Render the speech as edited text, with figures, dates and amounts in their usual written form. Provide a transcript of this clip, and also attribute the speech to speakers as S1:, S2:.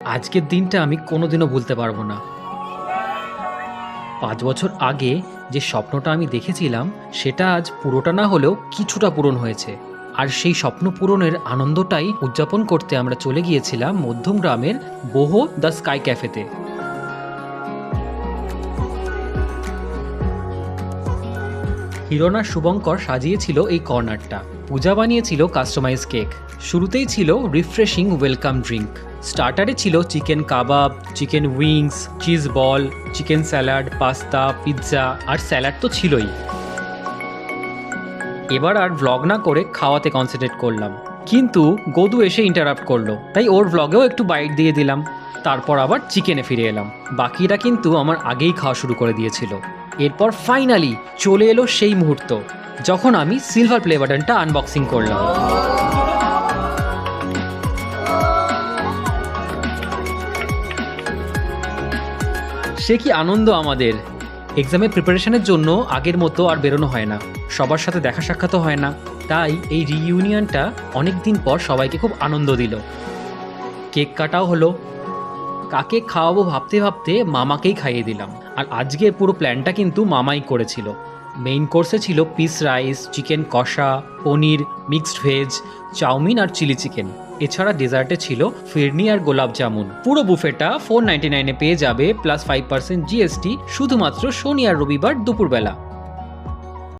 S1: আজকের দিনটা আমি কোনোদিনও ভুলতে পারবো না। ৫ বছর আগে যে স্বপ্নটা আমি দেখেছিলাম সেটা আজ পুরোটা না হলেও কিছুটা পূরণ হয়েছে। আর সেই স্বপ্ন পূরণের আনন্দটাই উদযাপন করতে আমরা চলে গিয়েছিলাম মধ্যমগ্রামের বোহো দ্য স্কাই ক্যাফেতে। হিরণ আর শুভঙ্কর সাজিয়েছিল এই কর্নারটা। পূজা বানিয়েছিল কাস্টমাইজ কেক। শুরুতেই ছিল রিফ্রেশিং ওয়েলকাম ড্রিঙ্ক। স্টার্টারে ছিল chicken kebab, chicken wings, cheese ball, chicken salad, pasta, pizza আর স্যালাড তো ছিলই। এবার আর ভ্লগ না করে খাওয়াতে কনসেন্ট্রেট করলাম, কিন্তু গদু এসে ইন্টারাপ্ট করলো, তাই ওর ভ্লগেও একটু বাইট দিয়ে দিলাম। তারপর আবার চিকেনে ফিরে এলাম। বাকিরা কিন্তু আমার আগেই খাওয়া শুরু করে দিয়েছিল। এরপর ফাইনালি চলে এলো সেই মুহূর্ত যখন আমি সিলভার প্লে বাটনটা আনবক্সিং করলাম। সে কি আনন্দ আমাদের! এক্সামের প্রিপারেশনের জন্য আগের মতো আর বেরোনো হয় না, সবার সাথে দেখা সাক্ষাৎও হয় না, তাই এই রিইউনিয়নটা অনেক দিন পর সবাইকে খুব আনন্দ দিল। কেক কাটাও হলো। কাকে খাওয়াবো ভাবতে ভাবতে মামাকেই খাইয়ে দিলাম। আর আজকের পুরো প্ল্যানটা কিন্তু মামাই করেছিল। মেইন কোর্সে ছিল পিস রাইস, চিকেন কষা, পনির, মিক্সড ভেজ, চাউমিন আর চিলি চিকেন। এছাড়া ডেজার্টে ছিল ফিরনি আর গোলাপ জামুন। পুরো বুফেটা 499-এ পেয়ে যাবে প্লাস 5% জিএসটি শুধুমাত্র শনি আর রবিবার দুপুরবেলা।